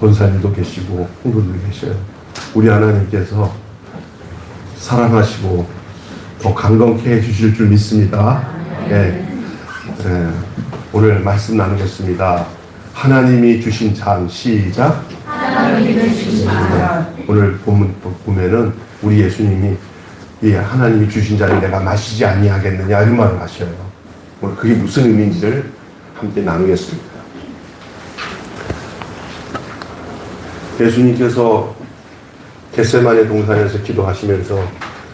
권사님도 계시고 홍분도 계셔요. 우리 하나님께서 사랑하시고 더 강건케 해주실 줄 믿습니다. 네. 오늘 말씀 나누겠습니다. 하나님이 주신 잔, 시작. 하나님이 주신 잔. 오늘 본문 보면은 우리 예수님이 이 하나님이 주신 잔을 내가 마시지 아니하겠느냐 이런 말을 하셔요. 오늘 그게 무슨 의미인지를 함께 나누겠습니다. 예수님께서 겟세마네 동산에서 기도하시면서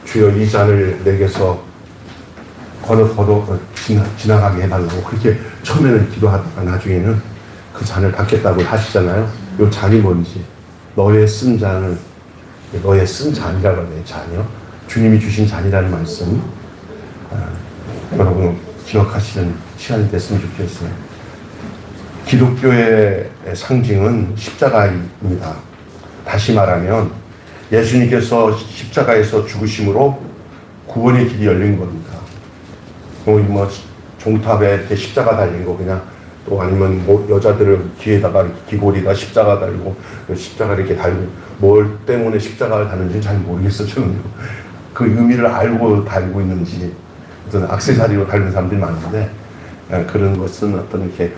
주여 이 잔을 내게서 지나가게 해달라고 그렇게 처음에는 기도하다가 나중에는 그 잔을 받겠다고 하시잖아요. 이 잔이 뭔지 너의 쓴 잔을 너의 쓴 잔이라고 하네요. 잔이요. 주님이 주신 잔이라는 말씀 여러분 기억하시는 시간이 됐으면 좋겠어요. 기독교의 상징은 십자가입니다. 다시 말하면 예수님께서 십자가에서 죽으심으로 구원의 길이 열린 겁니다. 종탑에 십자가 달린 거 그냥 또 아니면 여자들을 귀에다가 귀걸이다 십자가 달고 십자가 이렇게 달고 뭘 때문에 십자가를 다는지 잘 모르겠어요. 저는요. 그 의미를 알고 달고 있는지 어떤 액세서리로 달는 사람들이 많은데 그런 것은 어떤 이렇게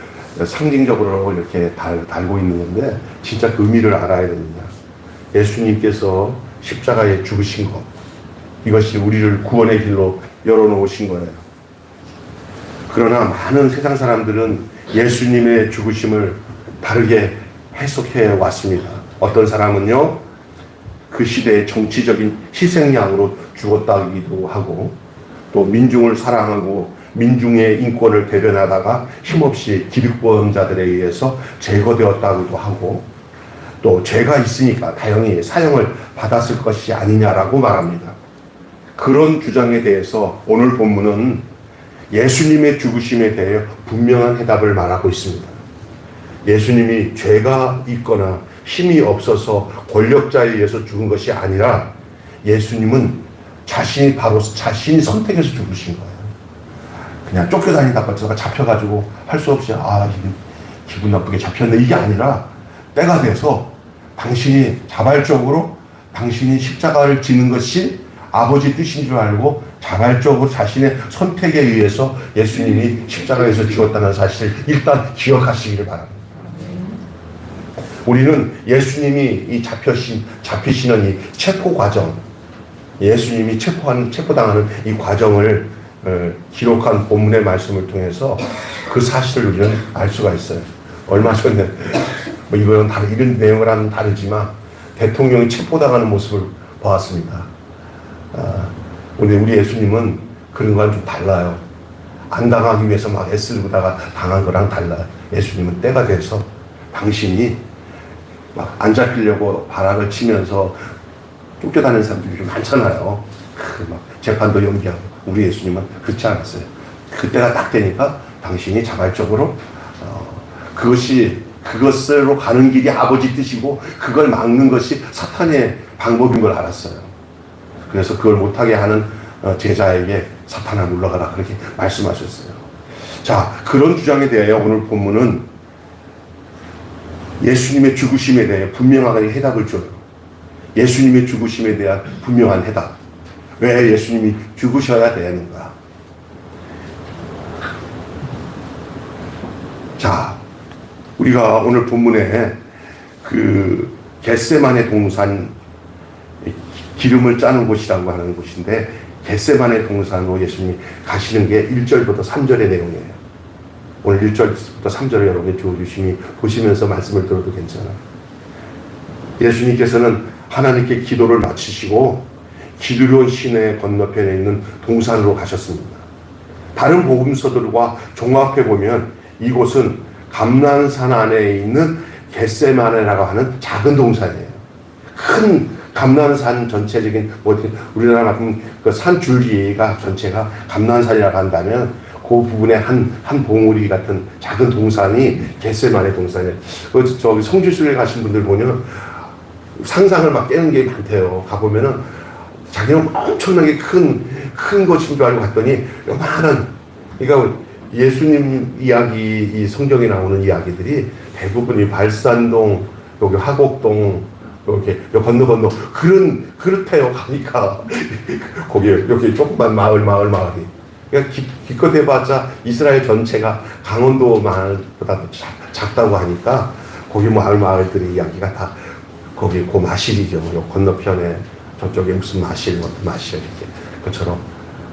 상징적으로 이렇게 달고 있는 건데 진짜 그 의미를 알아야 됩니다. 예수님께서 십자가에 죽으신 것 이것이 우리를 구원의 길로 열어놓으신 거예요. 그러나 많은 세상 사람들은 예수님의 죽으심을 다르게 해석해 왔습니다. 어떤 사람은요 그 시대의 정치적인 희생양으로 죽었다기도 하고 또 민중을 사랑하고 민중의 인권을 대변하다가 힘없이 기득권자들에 의해서 제거되었다고도 하고 또 죄가 있으니까 다행히 사형을 받았을 것이 아니냐라고 말합니다. 그런 주장에 대해서 오늘 본문은 예수님의 죽으심에 대해 분명한 해답을 말하고 있습니다. 예수님이 죄가 있거나 힘이 없어서 권력자에 의해서 죽은 것이 아니라 예수님은 자신이 선택해서 죽으신 거예요. 그냥 쫓겨다니다가 잡혀가지고 할 수 없이 기분 나쁘게 잡혔네 이게 아니라 때가 돼서 당신이 자발적으로 당신이 십자가를 지는 것이 아버지 뜻인 줄 알고 자발적으로 자신의 선택에 의해서 예수님이 십자가에서 죽었다는 사실을 일단 기억하시기를 바랍니다. 우리는 예수님이 이 잡히시는 이 체포 과정, 예수님이 체포당하는 이 과정을 기록한 본문의 말씀을 통해서 그 사실을 우리는 알 수가 있어요. 얼마 전에 이거는 이런 내용이랑은 다르지만 대통령이 체포당하는 모습을 보았습니다. 우리 예수님은 그런 거랑 좀 달라요. 안 당하기 위해서 막 애쓰다가 당한 거랑 달라요. 예수님은 때가 돼서 당신이 막 안 잡히려고 발악을 치면서 쫓겨다니는 사람들이 좀 많잖아요. 막 재판도 연기하고. 우리 예수님은 그렇지 않았어요. 그때가 딱 되니까 당신이 자발적으로 그것으로 가는 길이 아버지 뜻이고 그걸 막는 것이 사탄의 방법인 걸 알았어요. 그래서 그걸 못하게 하는 제자에게 사탄아 물러가라 그렇게 말씀하셨어요. 자, 그런 주장에 대하여 오늘 본문은 예수님의 죽으심에 대해 분명하게 해답을 줘요. 예수님의 죽으심에 대한 분명한 해답. 왜 예수님이 죽으셔야 되는가? 자, 우리가 오늘 본문에 그 겟세마네 동산 기름을 짜는 곳이라고 하는 곳인데 겟세마네 동산으로 예수님이 가시는 게 1절부터 3절의 내용이에요. 오늘 1절부터 3절을 여러분이 주시니 보시면서 말씀을 들어도 괜찮아요. 예수님께서는 하나님께 기도를 마치시고 기드론 시내 건너편에 있는 동산으로 가셨습니다. 다른 복음서들과 종합해 보면 이곳은 감난산 안에 있는 겟세마네라고 하는 작은 동산이에요. 큰 감난산 전체적인 우리나라 같은 그 산 줄기가 전체가 감난산이라고 한다면 그 부분에 한 봉우리 같은 작은 동산이 겟세마네 동산이에요. 저기 성지순례 가신 분들 보면 상상을 막 깨는 게 많대요. 가보면은 자기는 엄청나게 큰 것인 줄 알고 갔더니 요만한, 그러니까 예수님 이야기, 이 성경에 나오는 이야기들이 대부분이 발산동 여기 화곡동 이렇게 건너 그렇대요. 가니까 거기 이렇게 조그만 마을이 그러니까 기껏 해봤자 이스라엘 전체가 강원도 마을보다 작다고 하니까 거기 마을들의 이야기가 다 거기 그 마실이죠. 요 건너편에 저쪽에 무슨 마실 이렇게 그처럼.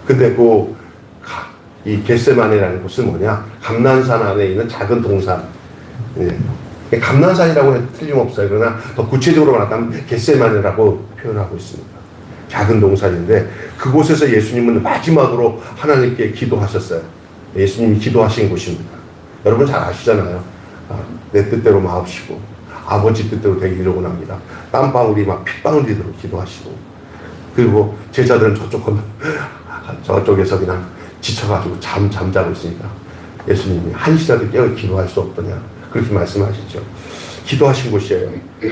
근데 이 겟세마네라는 곳은 뭐냐? 감난산 안에 있는 작은 동산. 예. 감난산이라고 해도 틀림없어요. 그러나 더 구체적으로 말하면 겟세마네라고 표현하고 있습니다. 작은 동산인데 그곳에서 예수님은 마지막으로 하나님께 기도하셨어요. 예수님이 기도하신 곳입니다. 여러분 잘 아시잖아요. 내 뜻대로 마옵시고 아버지 뜻대로 되기를 원합니다. 땀방울이 막 핏방울이도록 기도하시고 그리고 제자들은 저쪽에서 그냥 지쳐가지고 잠자고 있으니까 예수님이 한시라도 깨어 기도할 수 없더냐 그렇게 말씀하시죠. 기도하신 곳이에요.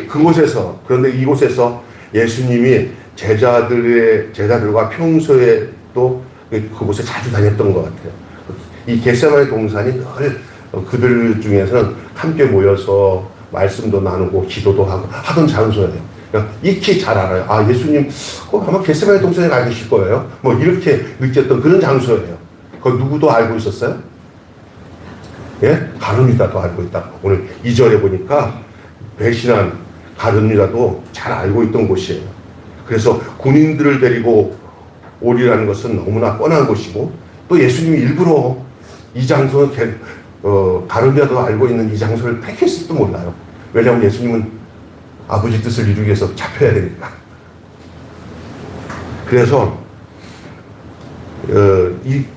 그곳에서 그런데 이곳에서 예수님이 제자들과 평소에 또 그곳에 자주 다녔던 것 같아요. 이 겟세마네 동산이 늘 그들 중에서는 함께 모여서 말씀도 나누고 기도도 하고 하던 장소예요. 그러니까 익히 잘 알아요. 아, 예수님 아마 겟세마네 동산에 가 계실 거예요. 뭐 이렇게 느꼈던 그런 장소예요. 그거 누구도 알고 있었어요? 예? 가룟 유다도 알고 있다. 오늘 2절에 보니까 배신한 가룟 유다도 잘 알고 있던 곳이에요. 그래서 군인들을 데리고 오리라는 것은 너무나 뻔한 곳이고 또 예수님이 일부러 이 장소는 가룟 유다도 알고 있는 이 장소를 택했을지도 몰라요. 왜냐하면 예수님은 아버지 뜻을 이루기 위해서 잡혀야 되니까. 그래서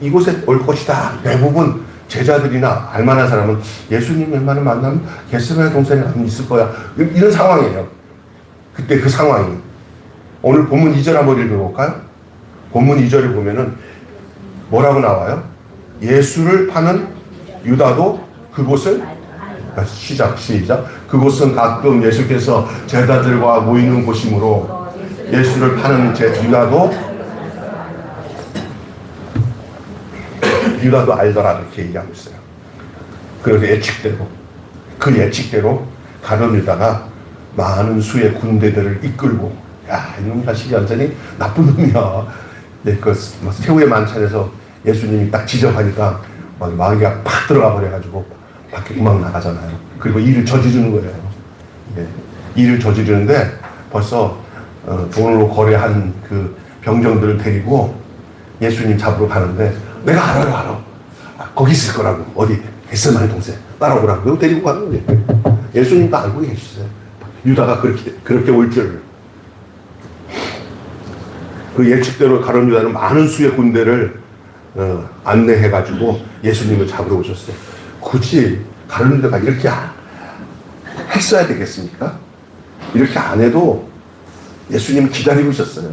이곳에 올 것이다. 대부분 제자들이나 알만한 사람은 예수님 웬만하면 만나면 겟세마네 동산에 가면 있을 거야. 이런 상황이에요. 그때 그 상황이. 오늘 본문 2절 한번 읽어볼까요? 본문 2절을 보면은 뭐라고 나와요? 예수를 파는 유다도 그곳을 시작. 그곳은 가끔 예수께서 제자들과 모이는 곳이므로 예수를 파는 유다도 알더라 이렇게 얘기하고 있어요. 그래서 그 예측대로 가룟 유다가 많은 수의 군대들을 이끌고 이놈 자식이 완전히 나쁜 놈이야. 네, 새우의 만찬에서 예수님이 딱 지적하니까 마귀가 팍 들어가 버려가지고 밖에 도망 나가잖아요. 그리고 일을 저지르는 거예요. 네, 일을 저지르는데 벌써 돈으로 거래한 그 병정들을 데리고 예수님 잡으러 가는데 내가 알아. 거기 있을 거라고. 어디 겟세마네 동산 따라오라고. 그리고 데리고 가는 거예요. 예수님도 알고 계셨어요. 유다가 그렇게 올 줄. 그 예측대로 가룟 유다는 많은 수의 군대를 안내해가지고 예수님을 잡으러 오셨어요. 굳이 가룟 유다가 이렇게 했어야 되겠습니까? 이렇게 안 해도 예수님을 기다리고 있었어요.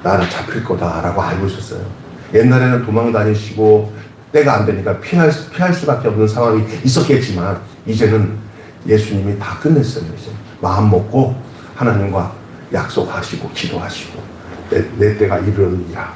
나는 잡힐 거다라고 알고 있었어요. 옛날에는 도망 다니시고 때가 안 되니까 피할 수밖에 없는 상황이 있었겠지만 이제는 예수님이 다 끝냈어요. 이제 마음 먹고 하나님과 약속하시고 기도하시고 내 때가 이르느니라.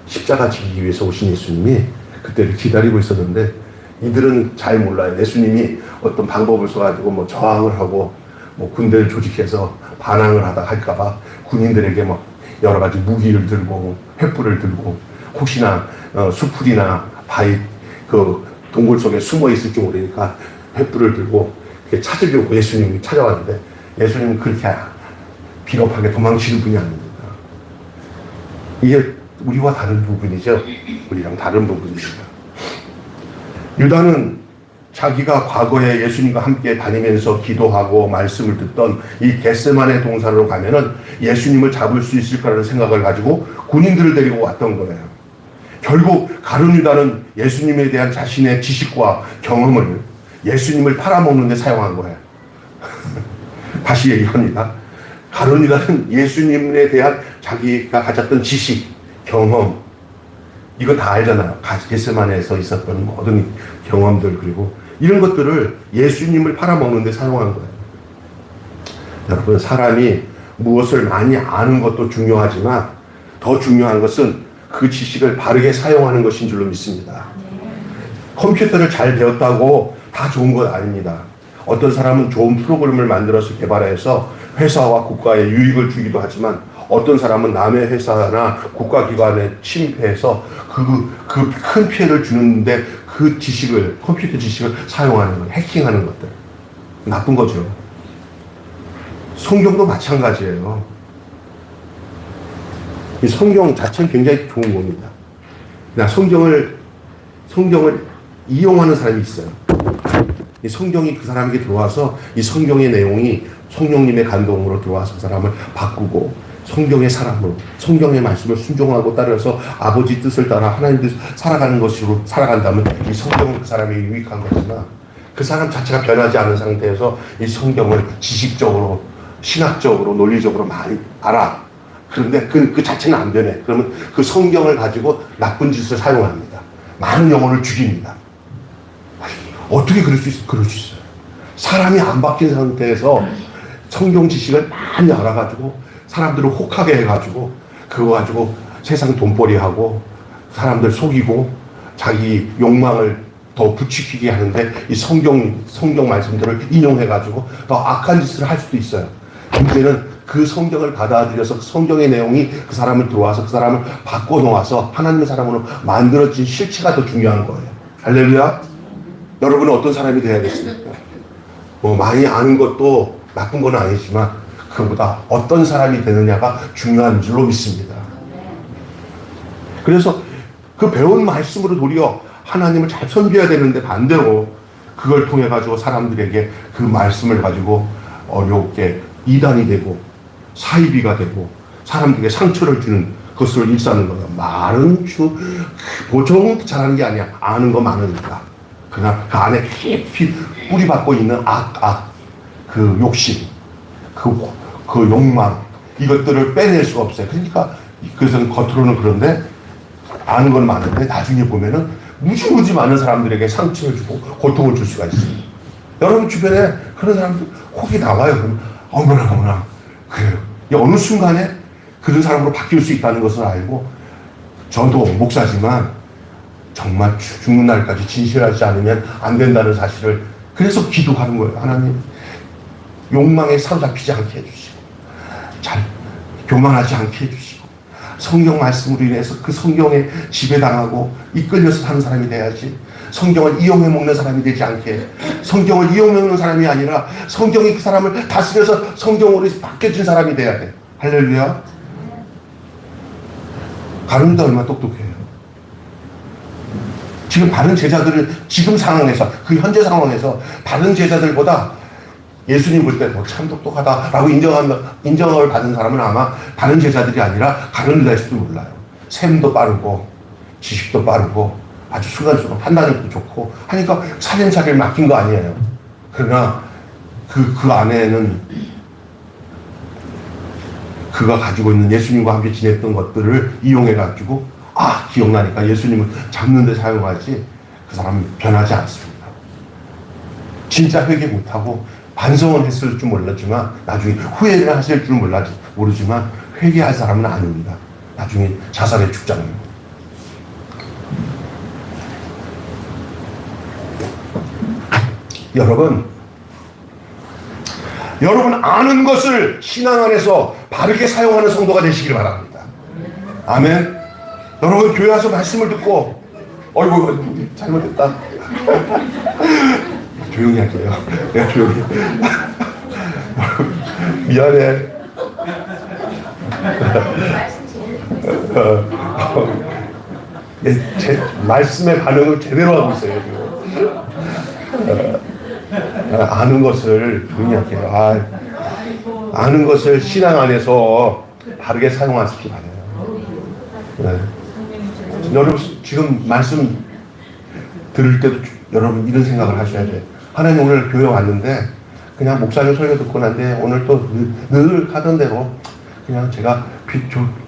십자가 지기 위해서 오신 예수님이 그때를 기다리고 있었는데 이들은 잘 몰라요. 예수님이 어떤 방법을 써가지고 뭐 저항을 하고 뭐 군대를 조직해서 반항을 하다 할까봐 군인들에게 막 여러 가지 무기를 들고 횃불을 들고 혹시나 수풀이나 바위 그 동굴 속에 숨어 있을지 모르니까 횃불을 들고 찾으려고 예수님이 찾아왔는데 예수님은 그렇게 비겁하게 도망치는 분이 아닙니다. 이게 우리와 다른 부분이죠. 우리랑 다른 부분입니다. 유다는 자기가 과거에 예수님과 함께 다니면서 기도하고 말씀을 듣던 이 겟세마네 동산으로 가면은 예수님을 잡을 수 있을 거라는 생각을 가지고 군인들을 데리고 왔던 거예요. 결국 가룟 유다는 예수님에 대한 자신의 지식과 경험을 예수님을 팔아먹는 데 사용한 거예요. 다시 얘기합니다. 가룟 유다는 예수님에 대한 자기가 가졌던 지식, 경험, 이거 다 알잖아요. 겟세마네에서 있었던 모든 경험들, 그리고 이런 것들을 예수님을 팔아먹는 데 사용한 거예요. 여러분, 사람이 무엇을 많이 아는 것도 중요하지만 더 중요한 것은 그 지식을 바르게 사용하는 것인 줄로 믿습니다. 컴퓨터를 잘 배웠다고 다 좋은 건 아닙니다. 어떤 사람은 좋은 프로그램을 만들어서 개발해서 회사와 국가에 유익을 주기도 하지만 어떤 사람은 남의 회사나 국가기관에 침입해서 그 큰 피해를 주는데 그 지식을, 컴퓨터 지식을 사용하는 것, 해킹하는 것들. 나쁜 거죠. 성경도 마찬가지예요. 이 성경 자체는 굉장히 좋은 겁니다. 그냥 성경을 이용하는 사람이 있어요. 이 성경이 그 사람에게 들어와서 이 성경의 내용이 성령님의 감동으로 들어와서 그 사람을 바꾸고 성경의 사람으로 성경의 말씀을 순종하고 따라서 아버지 뜻을 따라 하나님 뜻 살아가는 것으로 살아간다면 이 성경은 그 사람에게 유익한 거지만 그 사람 자체가 변하지 않은 상태에서 이 성경을 지식적으로 신학적으로 논리적으로 많이 알아. 그런데 그 자체는 안 변해. 그러면 그 성경을 가지고 나쁜 짓을 사용합니다. 많은 영혼을 죽입니다. 어떻게 그럴 수 있어요? 사람이 안 바뀐 상태에서 성경 지식을 많이 알아가지고 사람들을 혹하게 해가지고 그거 가지고 세상 돈벌이하고 사람들 속이고 자기 욕망을 더 부추기게 하는데 이 성경 말씀들을 인용해가지고 더 악한 짓을 할 수도 있어요. 문제는 그 성경을 받아들여서 성경의 내용이 그 사람을 들어와서 그 사람을 바꿔놓아서 하나님의 사람으로 만들어진 실체가 더 중요한 거예요. 할렐루야. 여러분은 어떤 사람이 되어야겠습니까? 많이 아는 것도 나쁜 건 아니지만 그보다 어떤 사람이 되느냐가 중요한 줄로 믿습니다. 그래서 그 배운 말씀으로 도리어 하나님을 잘 섬겨야 되는데 반대로 그걸 통해 가지고 사람들에게 그 말씀을 가지고 어렵게 이단이 되고 사이비가 되고 사람들에게 상처를 주는 것을 일삼는 거예요. 말은 보통 잘하는 게 아니야. 아는 거 많으니까. 그러나 그 안에 깊이 뿌리 박고 있는 그 욕심, 그 욕망, 이것들을 빼낼 수가 없어요. 그러니까, 그래서 겉으로는 그런데, 아는 건 많은데, 나중에 보면은 무지무지 많은 사람들에게 상처를 주고, 고통을 줄 수가 있어요. 여러분 주변에 그런 사람들 혹이 나와요. 그러면, 어머나. 그래요. 어느 순간에 그런 사람으로 바뀔 수 있다는 것을 알고, 저도 목사지만, 정말 죽는 날까지 진실하지 않으면 안 된다는 사실을 그래서 기도하는 거예요. 하나님 욕망에 사로잡히지 않게 해주시고 잘 교만하지 않게 해주시고 성경 말씀으로 인해서 그 성경에 지배당하고 이끌려서 사는 사람이 돼야지 성경을 이용해 먹는 사람이 되지 않게 성경을 이용해 먹는 사람이 아니라 성경이 그 사람을 다스려서 성경으로 바뀌어진 사람이 돼야 돼. 할렐루야. 가룟유다 얼마나 똑똑해요. 지금 다른 제자들은 지금 상황에서 그 현재 상황에서 다른 제자들보다 예수님 볼 때 참 똑똑하다라고 인정을 받은 사람은 아마 다른 제자들이 아니라 가룟유다일지도 몰라요. 셈도 빠르고 지식도 빠르고 아주 순간순간 판단력도 좋고 하니까 살림살이를 맡긴 거 아니에요. 그러나 그 안에는 그가 가지고 있는 예수님과 함께 지냈던 것들을 이용해가지고 기억나니까 예수님을 잡는 데 사용하지 그 사람은 변하지 않습니다. 진짜 회개 못하고 반성은 했을 줄 몰랐지만 나중에 후회를 하실 줄 모르지만 회개할 사람은 아닙니다. 나중에 자살의 축장입니다. 여러분 아는 것을 신앙 안에서 바르게 사용하는 성도가 되시길 바랍니다. 아멘. 여러분 교회 와서 말씀을 듣고 어이구 잘못했다. 조용히 할게요. 내가 조용히. 미안해. 제 말씀의 반응을 제대로 하고 있어요. 아는 것을 조용히 할게요. 아는 것을 신앙 안에서 바르게 사용하시기 바라요. 네. 여러분 지금 말씀 들을 때도 여러분 이런 생각을 하셔야 돼요. 하나님 오늘 교회 왔는데 그냥 목사님 설교 듣고 난데 오늘 또 늘 하던 대로 그냥 제가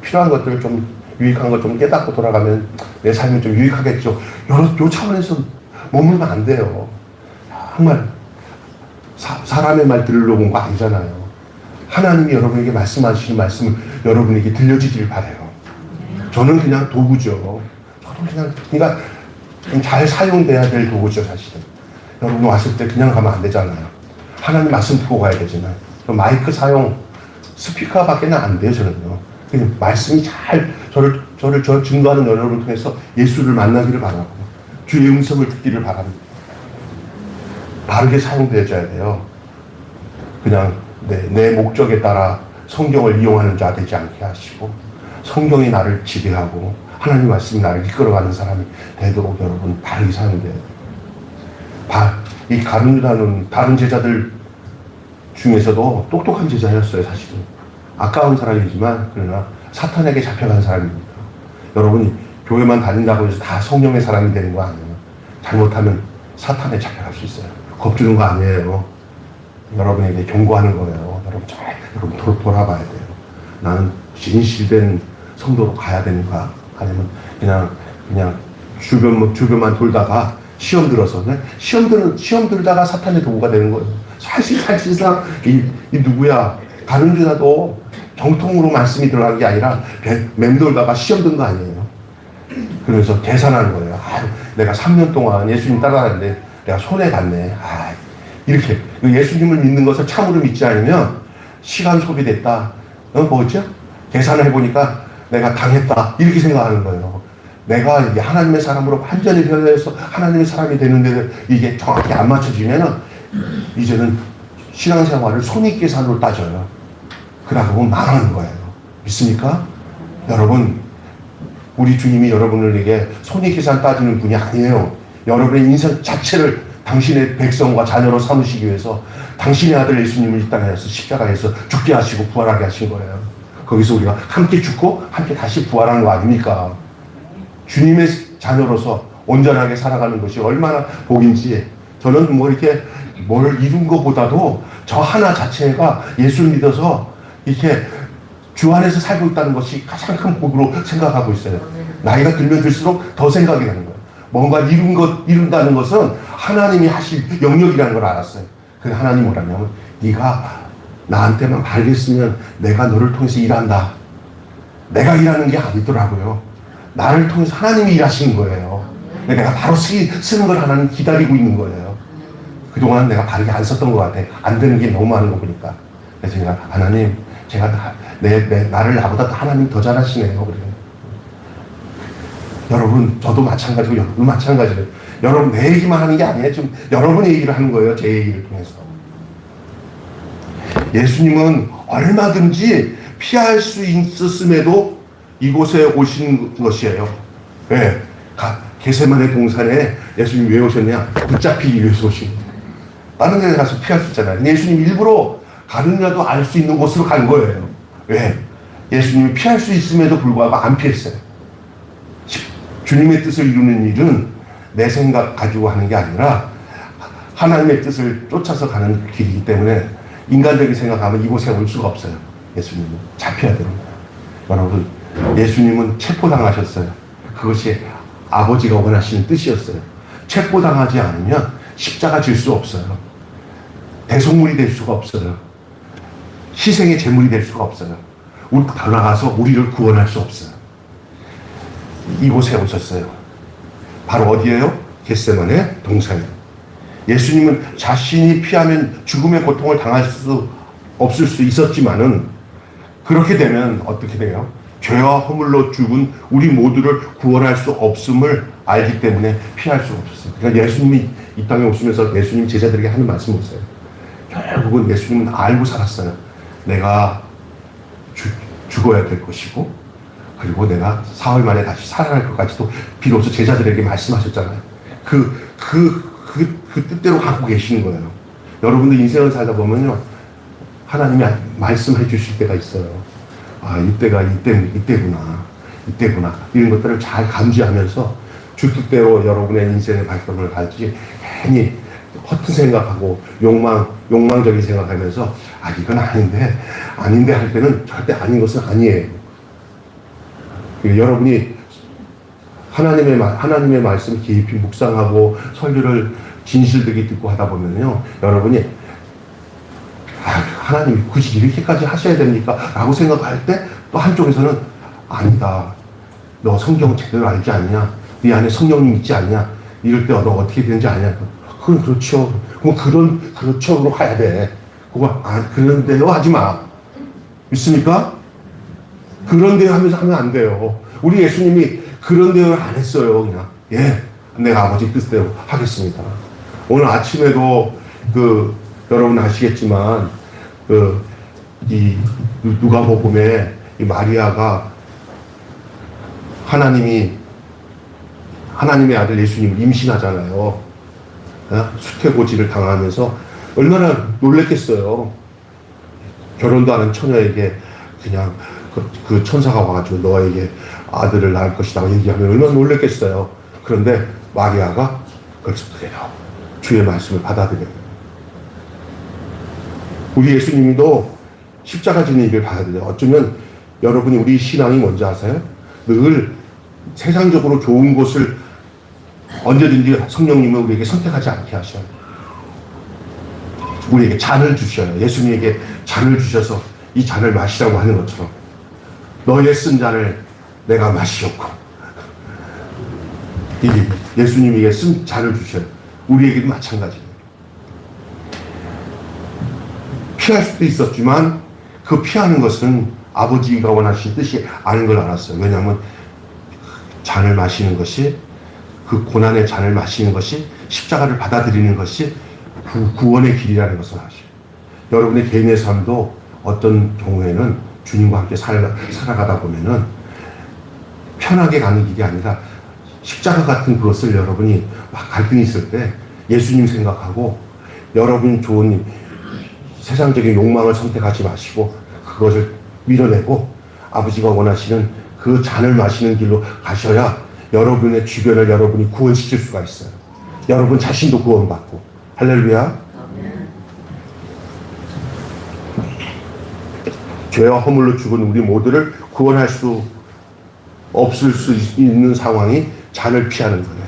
필요한 것들을 좀 유익한 것 좀 깨닫고 돌아가면 내 삶이 좀 유익하겠죠. 요 차원에서 머물면 안 돼요. 정말 사람의 말 들으려고 온 거 아니잖아요. 하나님이 여러분에게 말씀하시는 말씀을 여러분에게 들려주길 바라요. 저는 그냥 도구죠. 그러니까 잘 사용돼야 될 도구죠, 사실은. 여러분 왔을 때 그냥 가면 안 되잖아요. 하나님 말씀 듣고 가야 되잖아요. 마이크 사용, 스피커밖에는 안 돼요, 저는요. 그냥 말씀이 잘 저를 증거하는 여러분을 통해서 예수를 만나기를 바라고 주의 음성을 듣기를 바랍니다. 바르게 사용되어져야 돼요. 그냥 내 목적에 따라 성경을 이용하는 자 되지 않게 하시고 성경이 나를 지배하고 하나님 말씀이 나를 이끌어가는 사람이 되도록 여러분 바르게 사용돼야 돼요. 이 가룟 유다는 다른 제자들 중에서도 똑똑한 제자였어요. 사실은 아까운 사람이지만 그러나 사탄에게 잡혀간 사람입니다. 여러분이 교회만 다닌다고 해서 다 성령의 사람이 되는 거 아니에요. 잘못하면 사탄에 잡혀갈 수 있어요. 겁주는 거 아니에요. 여러분에게 경고하는 거예요. 여러분 돌아봐야 돼요. 나는 진실된 성도로 가야 되는가? 아니면 그냥 주변만 돌다가 시험 들어서 시험 들다가 사탄의 도구가 되는 거예요. 사실상 이 누구야? 가룟 유다도 정통으로 말씀이 들어간 게 아니라 맴돌다가 시험 든 거 아니에요. 그래서 계산하는 거예요. 내가 3년 동안 예수님 따라가는데 내가 손해봤네. 이렇게 예수님을 믿는 것을 참으로 믿지 않으면 시간 소비됐다. 뭐죠? 계산을 해보니까 내가 당했다. 이렇게 생각하는 거예요. 내가 하나님의 사람으로 완전히 변해서 하나님의 사람이 되는데 이게 정확히 안 맞춰지면 이제는 신앙생활을 손익계산으로 따져요. 그러다 보면 망하는 거예요. 믿습니까? 여러분, 우리 주님이 여러분에게 손익계산 따지는 분이 아니에요. 여러분의 인생 자체를 당신의 백성과 자녀로 삼으시기 위해서 당신의 아들 예수님을 이 땅에서 십자가에서 죽게 하시고 부활하게 하신 거예요. 거기서 우리가 함께 죽고 함께 다시 부활하는 거 아닙니까? 주님의 자녀로서 온전하게 살아가는 것이 얼마나 복인지 저는 이렇게 뭘 이룬 것보다도 저 하나 자체가 예수를 믿어서 이렇게 주 안에서 살고 있다는 것이 가장 큰 복으로 생각하고 있어요. 나이가 들면 들수록 더 생각이 나는 거예요. 뭔가 이룬다는 것은 하나님이 하실 영역이라는 걸 알았어요. 그 하나님 뭐라냐면 네가 나한테만 발겠으면 내가 너를 통해서 일한다. 내가 일하는 게 아니더라고요. 나를 통해서 하나님이 일하시는 거예요. 내가 바로 쓰는 걸 하나님 기다리고 있는 거예요. 그동안 내가 바르게 안 썼던 것 같아. 안 되는 게 너무 많은 거 보니까. 그래서 제가 하나님, 나를 나보다 하나님 더 잘하시네요. 그래요. 여러분, 저도 마찬가지고 여러분 마찬가지예요. 여러분 내 얘기만 하는 게 아니에요. 지금 여러분의 얘기를 하는 거예요. 제 얘기를 통해서. 예수님은 얼마든지 피할 수 있었음에도 이곳에 오신 것이에요. 왜? 게세마네 동산에 예수님 왜 오셨냐? 붙잡히기 위해서 오신 거예요. 다른 데 가서 피할 수 있잖아요. 예수님 일부러 가느냐도 알 수 있는 곳으로 간 거예요. 왜? 예수님이 피할 수 있음에도 불구하고 안 피했어요. 주님의 뜻을 이루는 일은 내 생각 가지고 하는 게 아니라 하나님의 뜻을 쫓아서 가는 길이기 때문에 인간적인 생각하면 이곳에 올 수가 없어요. 예수님은 잡혀야 됩니다. 여러분, 예수님은 체포당하셨어요. 그것이 아버지가 원하시는 뜻이었어요. 체포당하지 않으면 십자가 질 수 없어요. 대속물이 될 수가 없어요. 희생의 제물이 될 수가 없어요. 돌아가서 우리를 구원할 수 없어요. 이곳에 오셨어요. 바로 어디예요? 겟세마네 동산. 예수님은 자신이 피하면 죽음의 고통을 당할 수 없을 수 있었지만은 그렇게 되면 어떻게 돼요? 죄와 허물로 죽은 우리 모두를 구원할 수 없음을 알기 때문에 피할 수가 없었어요. 그러니까 예수님이 이 땅에 오시면서 예수님 제자들에게 하는 말씀 보세요. 결국은 예수님은 알고 살았어요. 내가 죽어야 될 것이고 그리고 내가 사흘 만에 다시 살아날 것까지도 비로소 제자들에게 말씀하셨잖아요. 그 뜻대로 갖고 계시는 거예요. 여러분들 인생을 살다 보면요. 하나님이 말씀해 주실 때가 있어요. 이때가 이때구나. 이런 것들을 잘 감지하면서 주 뜻대로 여러분의 인생의 발걸음을 가지 괜히 허튼 생각하고 욕망적인 생각하면서 이건 아닌데 할 때는 절대 아닌 것은 아니에요. 여러분이 하나님의 말씀 깊이 묵상하고 설교를 진실되게 듣고 하다 보면요, 여러분이 하나님 굳이 이렇게까지 하셔야 됩니까? 라고 생각할 때 또 한쪽에서는 아니다. 너 성경 제대로 알지 않냐? 네 안에 성령님 있지 않냐? 이럴 때 너 어떻게 되는지 아냐? 그건 그렇죠. 그런 쪽으로 가야 돼. 그거, 그런데요 하지 마. 믿습니까? 그런데요 하면서 하면 안 돼요. 우리 예수님이 그런데요 안 했어요. 그냥, 예, 내가 아버지 뜻대로 하겠습니다. 오늘 아침에도 여러분 아시겠지만, 이 누가복음에 이 마리아가 하나님의 아들 예수님을 임신하잖아요. 수태고지를 당하면서 얼마나 놀랬겠어요. 결혼도 하는 처녀에게 그냥 그 천사가 와가지고 너에게 아들을 낳을 것이다 얘기하면 얼마나 놀랬겠어요. 그런데 마리아가 그래서 그래요. 주의 말씀을 받아들여요. 우리 예수님도 십자가 지는 일을 받아들여요. 어쩌면 여러분이 우리 신앙이 뭔지 아세요? 늘 세상적으로 좋은 곳을 언제든지 성령님은 우리에게 선택하지 않게 하셔요. 우리에게 잔을 주셔요. 예수님에게 잔을 주셔서 이 잔을 마시라고 하는 것처럼 너의 쓴 잔을 내가 마시었고 이게 예수님에게 쓴 잔을 주셔요. 우리에게도 마찬가지예요. 피할 수도 있었지만 그 피하는 것은 아버지가 원하신 뜻이 아닌 걸 알았어요. 왜냐하면 잔을 마시는 것이 그 고난의 잔을 마시는 것이 십자가를 받아들이는 것이 구원의 길이라는 것을 아시죠. 여러분의 개인의 삶도 어떤 경우에는 주님과 함께 살아가다 보면은 편하게 가는 길이 아니라 십자가 같은 그것을 여러분이 막 갈등이 있을 때 예수님 생각하고 여러분이 좋은 세상적인 욕망을 선택하지 마시고 그것을 밀어내고 아버지가 원하시는 그 잔을 마시는 길로 가셔야 여러분의 주변을 여러분이 구원시킬 수가 있어요. 여러분 자신도 구원받고. 할렐루야. 죄와 허물로 죽은 우리 모두를 구원할 수 없을 수 있는 상황이 잔을 피하는 거예요.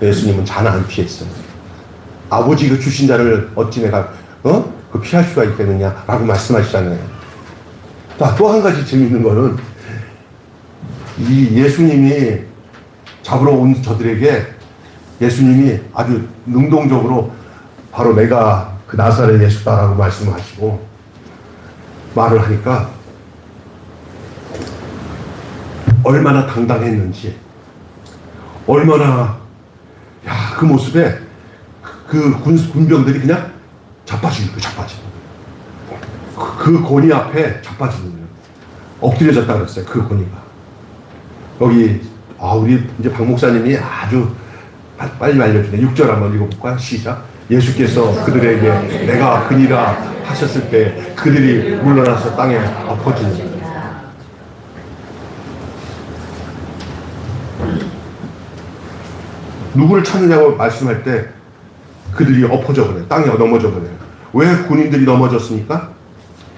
예수님은 잔을 안 피했어요. 아버지가 주신 잔을 어찌 내가 그 피할 수가 있겠느냐라고 말씀하시잖아요. 또 한 가지 재미있는 거는 이 예수님이 잡으러 온 저들에게 예수님이 아주 능동적으로 바로 내가 그 나사렛 예수다라고 말씀하시고 말을 하니까 얼마나 당당했는지 얼마나 그 모습에 그 군병들이 그냥 자빠지는 거예요. 그 권위 앞에 자빠지는 거예요. 엎드려졌다 그랬어요. 그 권위가. 여기 우리 이제 박 목사님이 아주 빨리 알려주네. 6절 한번 읽어볼까요? 시작. 예수께서 그들에게 내가 그니라 하셨을 때 그들이 물러나서 땅에 엎어지는. 누구를 찾느냐고 말씀할 때 그들이 엎어져 버려요. 땅에 넘어져 버려요. 왜 군인들이 넘어졌습니까?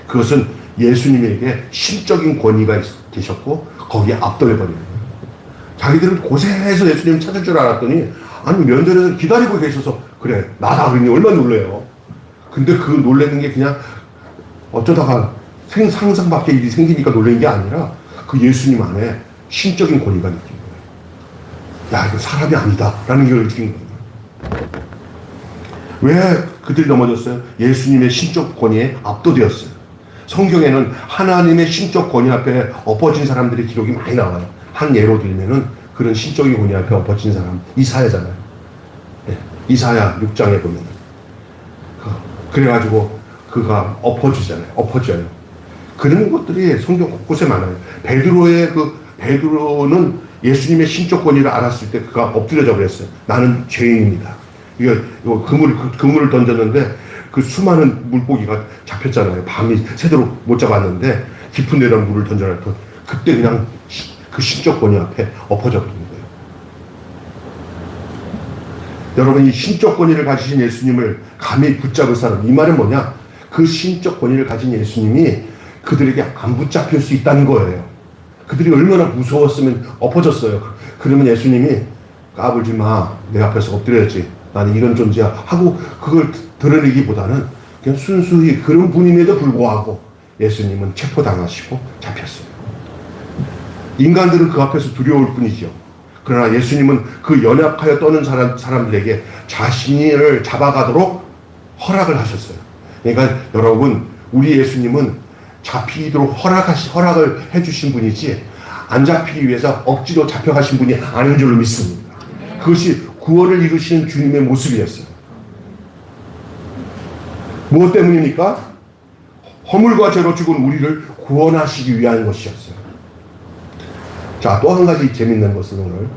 그것은 예수님에게 신적인 권위가 계셨고 거기에 압도해 버리는 거예요. 자기들은 고생해서 예수님 찾을 줄 알았더니 아니 면전에서 기다리고 계셔서 그래 나다 그러니 얼마나 놀래요. 근데 그 놀라는 게 그냥 어쩌다가 상상 밖의 일이 생기니까 놀란 게 아니라 그 예수님 안에 신적인 권위가 느낀 거예요. 이거 사람이 아니다 라는 걸 느낀 거예요. 왜 그들이 넘어졌어요? 예수님의 신적 권위에 압도되었어요. 성경에는 하나님의 신적 권위 앞에 엎어진 사람들의 기록이 많이 나와요. 한 예로 들면은 그런 신적인 권위 앞에 엎어진 사람 이사야잖아요. 네, 이사야 6장에 보면은 그래가지고 그가 엎어져요. 그런 것들이 성경 곳곳에 많아요. 베드로는 예수님의 신적 권위를 알았을 때 그가 엎드려져 버렸어요. 나는 죄인입니다. 이거 그물을 던졌는데 그 수많은 물고기가 잡혔잖아요. 밤이 새도록 못 잡았는데 깊은 데다 물을 던져놨던 그때 그냥 그 신적 권위 앞에 엎어져 버린 거예요. 여러분 이 신적 권위를 가지신 예수님을 감히 붙잡을 사람 이 말은 뭐냐? 그 신적 권위를 가진 예수님이 그들에게 안 붙잡힐 수 있다는 거예요. 그들이 얼마나 무서웠으면 엎어졌어요. 그러면 예수님이 까불지 마. 내 앞에서 엎드려야지. 나는 이런 존재야. 하고 그걸 드러내기보다는 그냥 순수히 그런 분임에도 불구하고 예수님은 체포당하시고 잡혔어요. 인간들은 그 앞에서 두려울 뿐이죠. 그러나 예수님은 그 연약하여 떠는 사람들에게 자신을 잡아가도록 허락을 하셨어요. 그러니까 여러분, 우리 예수님은 잡히도록 허락을 해주신 분이지 안 잡히기 위해서 억지로 잡혀가신 분이 아닌 줄로 믿습니다. 그것이 구원을 이루시는 주님의 모습이었어요. 무엇 때문입니까? 허물과 죄로 죽은 우리를 구원하시기 위한 것이었어요. 자, 또 한 가지 재밌는 것은 오늘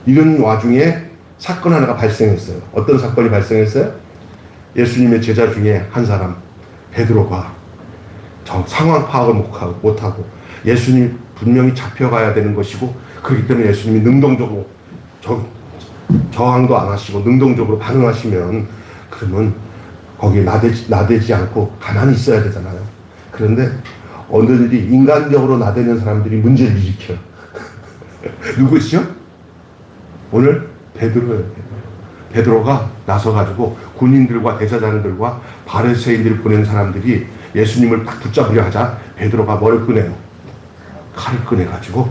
이런 와중에 사건 하나가 발생했어요. 어떤 사건이 발생했어요? 예수님의 제자 중에 한 사람 베드로가 상황 파악을 못하고 예수님 분명히 잡혀가야 되는 것이고 그렇기 때문에 예수님이 능동적으로 저항도 안 하시고 능동적으로 반응하시면 그러면 거기에 나대지 않고 가만히 있어야 되잖아요. 그런데 어느들이 인간적으로 나대는 사람들이 문제를 일으켜요. 누구시죠? 오늘 베드로예요. 베드로가 나서가지고 군인들과 대제사장들과 바리새인들을 보낸 사람들이 예수님을 딱 붙잡으려 하자 베드로가 뭘 꺼내요? 칼을 꺼내가지고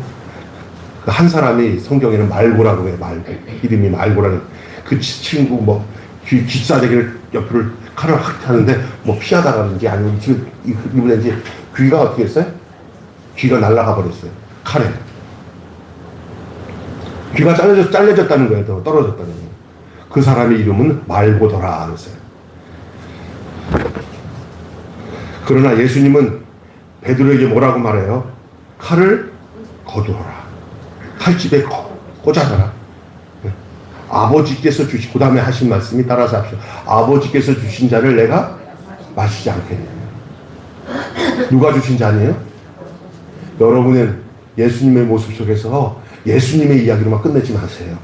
한 사람이 성경에는 말고라고 해요. 말고. 이름이 말고라는 그 친구 뭐 귀싸대기를 옆으로 칼을 확 하는데 뭐 피하다가든지 아니면 지금 이번에 이제 귀가 어떻게 했어요? 귀가 날아가 버렸어요. 칼에. 귀가 잘려졌다는 거예요. 떨어졌다는 거예요. 그 사람의 이름은 말고더라 그랬어요. 그러나 예수님은 베드로에게 뭐라고 말해요? 칼을 거두어라. 칼집에 꽂아놔라. 아버지께서 주신, 그 다음에 하신 말씀이 따라서 합시다. 아버지께서 주신 잔을 내가 마시지 않겠냐. 누가 주신 잔이에요? 여러분은 예수님의 모습 속에서 예수님의 이야기로만 끝내지 마세요.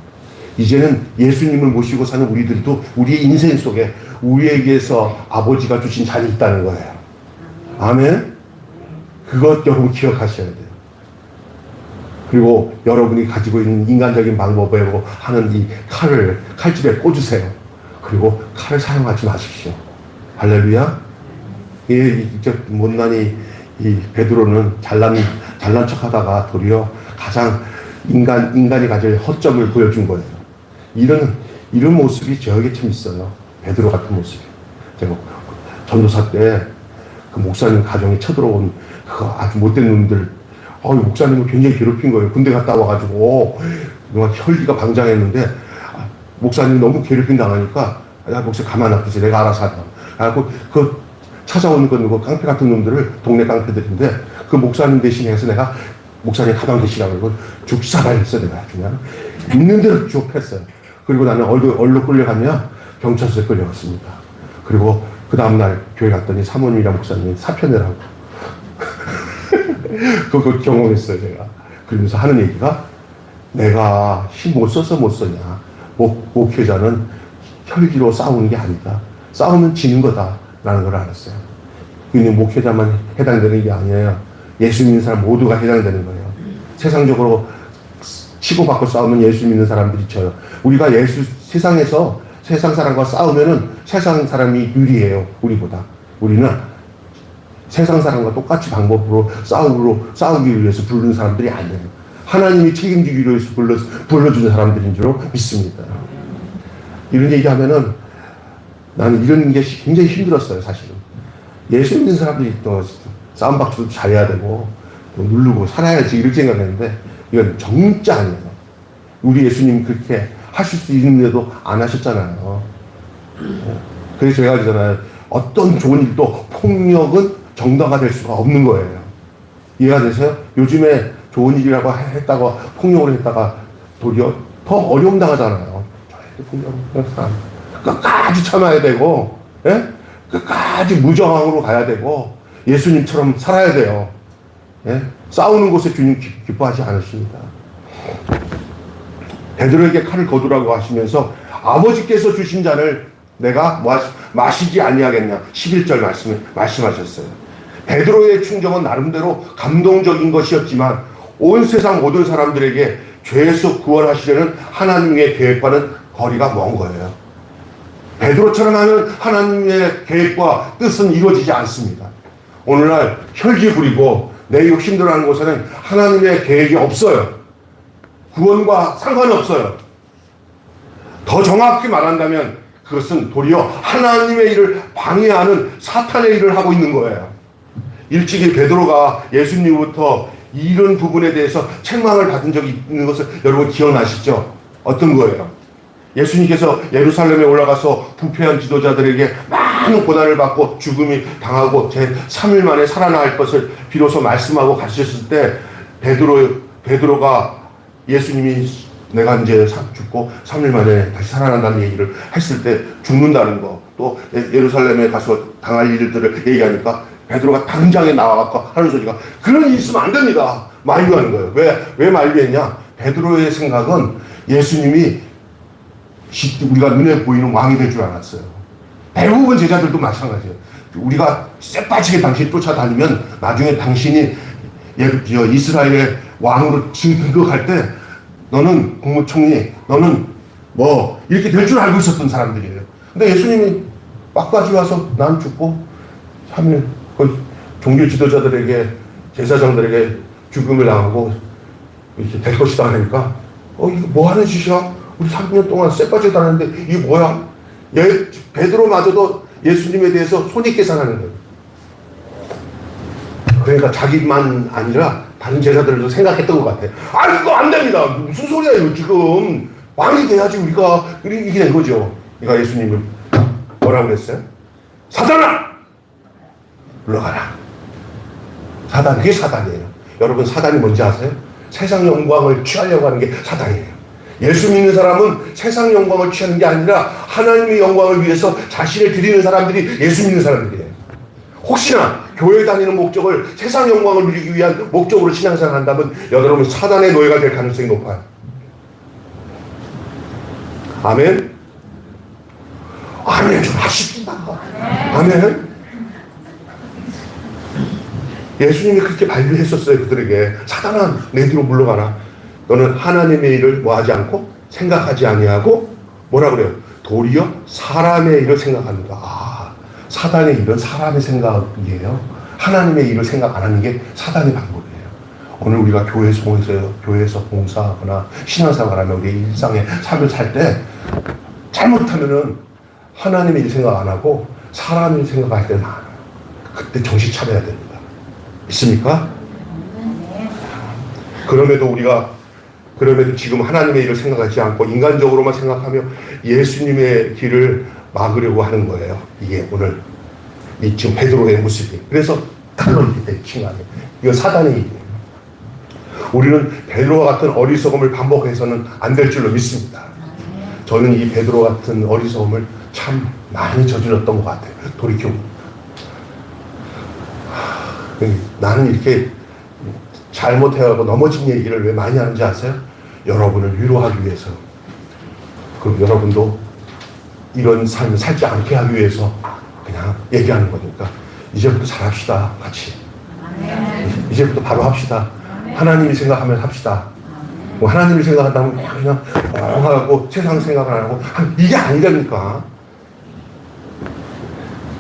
이제는 예수님을 모시고 사는 우리들도 우리의 인생 속에 우리에게서 아버지가 주신 잔이 있다는 거예요. 아멘? 그것 여러분 기억하셔야 돼요. 그리고 여러분이 가지고 있는 인간적인 방법으로 하는 이 칼집에 꽂으세요. 그리고 칼을 사용하지 마십시오. 할렐루야. 못난이 이 베드로는 잘난 척 하다가 도리어 가장 인간이 가질 허점을 보여준 거예요. 이런 모습이 저에게 참 있어요. 베드로 같은 모습이. 제가 전도사 때 그 목사님 가정에 쳐들어온 그 아주 못된 놈들, 목사님을 굉장히 괴롭힌 거예요. 군대 갔다 와가지고 혈기가 방장했는데 목사님 너무 괴롭힘 당하니까 야 목사 가만 놔두세요. 내가 알아서 한다. 그 찾아오는 그 깡패 같은 놈들을 동네 깡패들인데 그 목사님 대신해서 내가 목사님 가방 대신하고 그러고 죽사발했어 내가 그냥 있는 대로 쭉 했어요. 그리고 나는 얼로 끌려가면 경찰서에 끌려갔습니다. 그리고 그 다음날 교회 갔더니 사모님이랑 목사님이 사표내라고 그거 경험했어요 제가. 그러면서 하는 얘기가 내가 힘 못 써서 못 쓰냐. 목회자는 혈기로 싸우는 게 아니다. 싸우면 지는 거다 라는 걸 알았어요. 근데 목회자만 해당되는 게 아니에요. 예수 믿는 사람 모두가 해당되는 거예요. 세상적으로 치고받고 싸우면 예수 믿는 사람들이 져요. 우리가 세상에서 세상 사람과 싸우면은 세상 사람이 유리해요. 우리보다. 우리는 세상 사람과 똑같이 방법으로 싸우기 위해서 부르는 사람들이 아니에요. 하나님이 책임지기 위해서 불러주는 사람들인 줄 믿습니다. 이런 얘기하면은 나는 이런 게 굉장히 힘들었어요, 사실은. 예수 믿는 사람들이 또 싸움박수도 잘해야 되고 또 누르고 살아야지 이렇게 생각했는데 이건 정짜 아니에요. 우리 예수님 그렇게 하실 수 있는데도 안 하셨잖아요. 그래서 제가 그러잖아요. 어떤 좋은 일도 폭력은 정당화 될 수가 없는 거예요. 이해가 되세요? 요즘에 좋은 일이라고 했다가 폭력을 했다가 도리어 더 어려움 당하잖아요. 끝까지 참아야 되고, 예? 끝까지 무저항으로 가야 되고, 예수님처럼 살아야 돼요. 예? 싸우는 곳에 주님 기뻐하지 않으십니다. 베드로에게 칼을 거두라고 하시면서 아버지께서 주신 잔을 내가 마시지 아니하겠냐. 11절 말씀하셨어요. 베드로의 충정은 나름대로 감동적인 것이었지만 온 세상 모든 사람들에게 죄에서 구원하시려는 하나님의 계획과는 거리가 먼 거예요. 베드로처럼 하면 하나님의 계획과 뜻은 이루어지지 않습니다. 오늘날 혈기 부리고 내 욕심대로 하는 곳에는 하나님의 계획이 없어요. 구원과 상관없어요. 더 정확히 말한다면 그것은 도리어 하나님의 일을 방해하는 사탄의 일을 하고 있는 거예요. 일찍이 베드로가 예수님부터 이런 부분에 대해서 책망을 받은 적이 있는 것을 여러분 기억나시죠? 어떤 거예요? 예수님께서 예루살렘에 올라가서 부패한 지도자들에게 많은 고난을 받고 죽음이 당하고 제 3일 만에 살아날 것을 비로소 말씀하고 가르쳤을 때 베드로가 예수님이 내가 이제 죽고 3일 만에 다시 살아난다는 얘기를 했을 때 죽는다는 거, 또 예루살렘에 가서 당할 일들을 얘기하니까 베드로가 당장에 나와갖고 하는 소리가 그런 일 있으면 안 됩니다. 만류하는 거예요. 왜 만류했냐? 베드로의 생각은 예수님이 우리가 눈에 보이는 왕이 될 줄 알았어요. 대부분 제자들도 마찬가지예요. 우리가 쎄빠지게 당신 쫓아다니면 나중에 당신이 이스라엘의 왕으로 등극할 때 너는 국무총리, 너는 뭐 이렇게 될 줄 알고 있었던 사람들이에요. 근데 예수님이 막바지 와서 난 죽고 3일 그 종교 지도자들에게 제사장들에게 죽음을 당하고 이렇게 될 것이다 하니까 이거 뭐 하는 짓이야? 우리 3년 동안 쎄빠져 다녔는데 이게 뭐야? 베드로마저도 예수님에 대해서 손익계산하는 거예요. 그러니까 자기만 아니라 다른 제자들도 생각했던 것 같아요. 아, 이거 안 됩니다. 무슨 소리야, 이거 지금. 왕이 돼야지 우리가 이렇게 된 거죠. 그러니까 예수님은 뭐라고 그랬어요? 사단아! 물러가라. 사단, 그게 사단이에요. 여러분, 사단이 뭔지 아세요? 세상 영광을 취하려고 하는 게 사단이에요. 예수 믿는 사람은 세상 영광을 취하는 게 아니라 하나님의 영광을 위해서 자신을 드리는 사람들이 예수 믿는 사람들이에요. 혹시나 교회 다니는 목적을 세상 영광을 누리기 위한 목적으로 신앙생활을 한다면 여러분 사단의 노예가 될 가능성이 높아요. 아멘? 아멘 좀 하십시다. 아멘? 예수님이 그렇게 반류했었어요. 그들에게. 사단아 내 뒤로 물러가라. 너는 하나님의 일을 뭐하지 않고 생각하지 아니하고 뭐라 그래요? 도리어 사람의 일을 생각합니다. 사단의 일은 사람의 생각이에요. 하나님의 일을 생각 안 하는 게 사단의 방법이에요. 오늘 우리가 교회에서 봉사하거나 신앙생활하며 우리 일상의 삶을 살 때 잘못하면은 하나님의 일 생각 안 하고 사람의 일 생각할 때 많아요. 그때 정신 차려야 됩니다. 있습니까? 그럼에도 지금 하나님의 일을 생각하지 않고 인간적으로만 생각하며 예수님의 길을 막으려고 하는 거예요. 이게 오늘 이 지금 베드로의 모습이. 그래서 칼로 이렇게 친 거 아니에요. 이거 사단의 일이에요. 우리는 베드로와 같은 어리석음을 반복해서는 안 될 줄로 믿습니다. 저는 이 베드로 같은 어리석음을 참 많이 저질렀던 것 같아요. 돌이켜. 나는 이렇게 잘못해가고 넘어진 얘기를 왜 많이 하는지 아세요? 여러분을 위로하기 위해서. 그럼 여러분도 이런 삶을 살지 않게 하기 위해서 그냥 얘기하는 거니까 이제부터 잘합시다. 같이. 이제부터 바로 합시다. 하나님이 생각하면 합시다. 뭐 하나님을 생각한다면 그냥 하고 세상 생각을 안 하고 이게 아니라니까.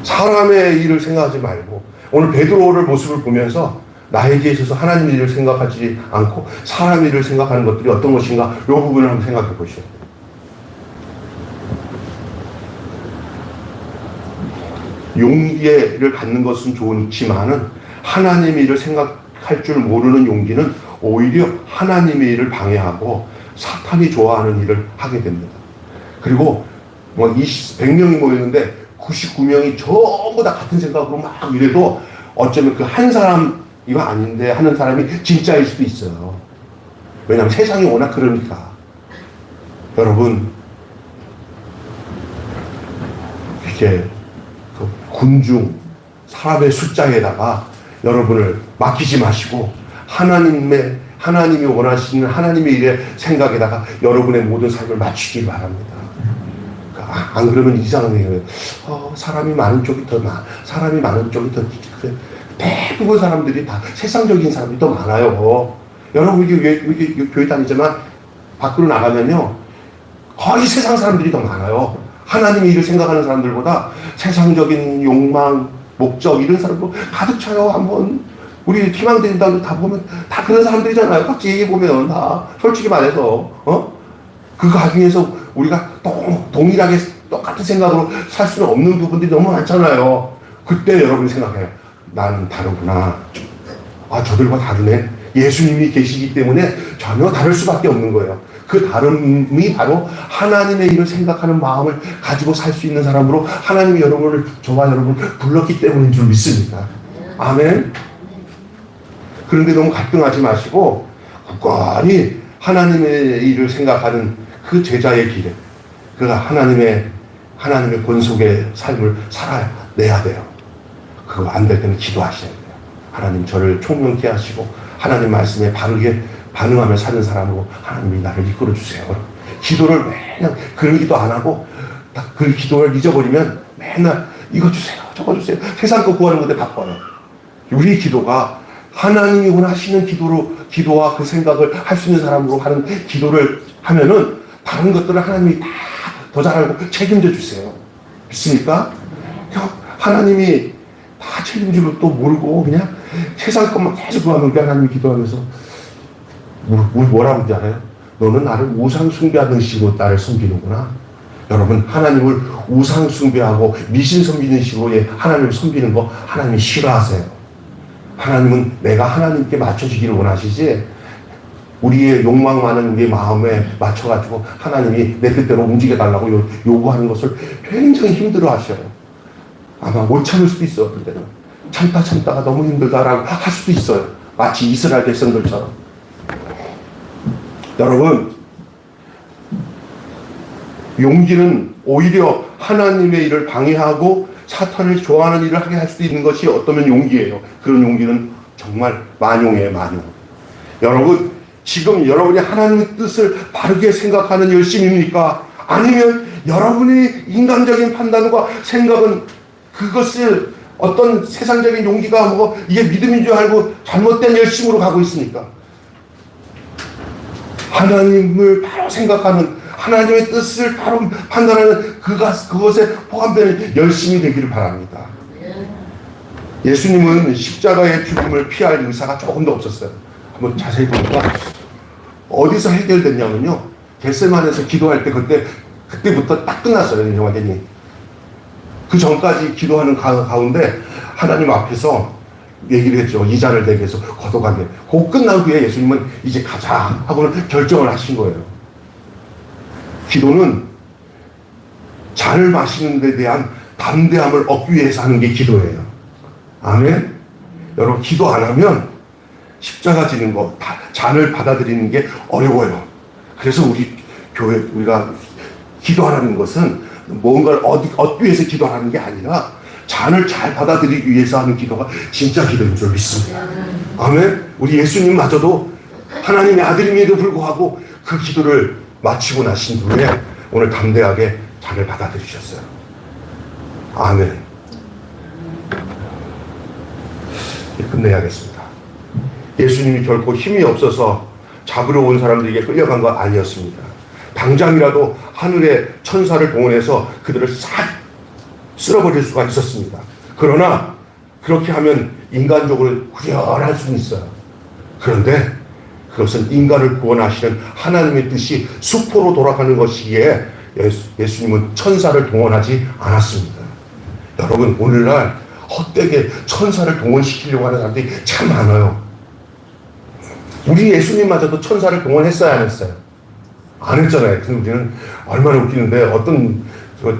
사람의 일을 생각하지 말고 오늘 베드로의 모습을 보면서 나에게 있어서 하나님의 일을 생각하지 않고 사람의 일을 생각하는 것들이 어떤 것인가 이 부분을 한번 생각해 보시죠. 용기를 갖는 것은 좋지만은 하나님의 일을 생각할 줄 모르는 용기는 오히려 하나님의 일을 방해하고 사탄이 좋아하는 일을 하게 됩니다. 그리고 100명이 모였는데 99명이 전부 다 같은 생각으로 막 이래도 어쩌면 그 한 사람 이거 아닌데 하는 사람이 진짜일 수도 있어요. 왜냐하면 세상이 워낙 그러니까. 여러분 이렇게 그 군중 사람의 숫자에다가 여러분을 맡기지 마시고 하나님이 원하시는 하나님의 일의 생각에다가 여러분의 모든 삶을 맞추기 바랍니다. 안 그러면 이상한 얘기예요. 사람이 많은 쪽이 더 나아. 사람이 많은 쪽이 더 그래. 대부분 사람들이 다 세상적인 사람이 더 많아요. 여러분 이게 교회 다니지만 밖으로 나가면요 거의 세상 사람들이 더 많아요. 하나님의 일을 생각하는 사람들보다 세상적인 욕망, 목적 이런 사람도 가득 차요. 한번 우리 희망된다고 다 보면 다 그런 사람들이잖아요. 같이 얘기해 보면 다 솔직히 말해서 그 가중에서 우리가 동일하게 똑같은 생각으로 살 수는 없는 부분들이 너무 많잖아요. 그때 여러분이 생각해요. 나는 다르구나. 아, 저들과 다르네. 예수님이 계시기 때문에 전혀 다를 수밖에 없는 거예요. 그 다름이 바로 하나님의 일을 생각하는 마음을 가지고 살 수 있는 사람으로 하나님이 저와 여러분을 불렀기 때문인 줄 믿습니다. 아멘. 그런데 너무 갈등하지 마시고 굳건히 하나님의 일을 생각하는 그 제자의 길에 그가 하나님의 권속의 삶을 살아내야 돼요. 그거 안 될 때는 기도하셔야 돼요. 하나님 저를 총명케 하시고 하나님 말씀에 바르게 반응하며 사는 사람으로 하나님이 나를 이끌어 주세요. 기도를 매일 그런 기도 안 하고 딱 그 기도를 잊어버리면 맨날 이거 주세요, 저거 주세요. 세상 거 구하는 건데 바빠요. 우리 기도가 하나님이 원하시는 기도와 그 생각을 할 수 있는 사람으로 하는 기도를 하면은 다른 것들을 하나님이 다 더 잘 알고 책임져 주세요. 믿습니까? 하나님이 다 책임지고 또 모르고 그냥 세상 것만 계속 구하는 게 하나님이 기도하면서 뭐라고 하는지 알아요? 너는 나를 우상 숭배하던 식으로 나를 섬기는구나. 여러분, 하나님을 우상 숭배하고 미신 섬기는 식으로 하나님을 섬기는 거 하나님이 싫어하세요. 하나님은 내가 하나님께 맞춰지기를 원하시지 우리의 욕망 많은 우리의 마음에 맞춰가지고 하나님이 내 뜻대로 움직여달라고 요구하는 것을 굉장히 힘들어 하셔요. 아마 못 참을 수도 있어요. 어떤 때는 참다가 너무 힘들다라고 할 수도 있어요. 마치 이스라엘 백성들처럼. 여러분, 용기는 오히려 하나님의 일을 방해하고 사탄을 좋아하는 일을 하게 할 수도 있는 것이 어쩌면 용기예요. 그런 용기는 정말 만용이에요, 만용. 여러분, 지금 여러분이 하나님의 뜻을 바르게 생각하는 열심입니까? 아니면 여러분의 인간적인 판단과 생각은 그것을 어떤 세상적인 용기가 이게 믿음인 줄 알고 잘못된 열심으로 가고 있습니까? 하나님을 바로 생각하는 하나님의 뜻을 바로 판단하는 그것에 포함되는 열심이 되기를 바랍니다. 예수님은 십자가의 죽음을 피할 의사가 조금도 없었어요. 한번 자세히 보니까 어디서 해결됐냐면요. 겟세마네에서 기도할 때 그때부터 딱 끝났어요. 완전히. 그 전까지 기도하는 가운데 하나님 앞에서 얘기를 했죠. 이 잔을 내게 해서 거둬가게. 그 끝난 후에 예수님은 이제 가자 하고는 결정을 하신 거예요. 기도는 잔을 마시는 데 대한 담대함을 얻기 위해서 하는 게 기도예요. 아멘. 여러분, 기도 안 하면 십자가 지는 거, 잔을 받아들이는 게 어려워요. 그래서 우리가 기도하라는 것은 뭔가를 얻기 위해서 기도하는 게 아니라 잔을 잘 받아들이기 위해서 하는 기도가 진짜 기도인 줄 믿습니다. 아멘. 우리 예수님마저도 하나님의 아들임에도 불구하고 그 기도를 마치고 나신 후에 오늘 담대하게 잔을 받아들이셨어요. 아멘. 끝내야겠습니다. 예수님이 결코 힘이 없어서 잡으러 온 사람들에게 끌려간 거 아니었습니다. 당장이라도 하늘의 천사를 동원해서 그들을 싹 쓸어버릴 수가 있었습니다. 그러나 그렇게 하면 인간적으로 후련할 수는 있어요. 그런데 그것은 인간을 구원하시는 하나님의 뜻이 수포로 돌아가는 것이기에 예수님은 천사를 동원하지 않았습니다. 여러분, 오늘날 헛되게 천사를 동원시키려고 하는 사람들이 참 많아요. 우리 예수님마저도 천사를 동원했어야 안 했어요? 안 했잖아요. 근데 우리는 얼마나 웃기는데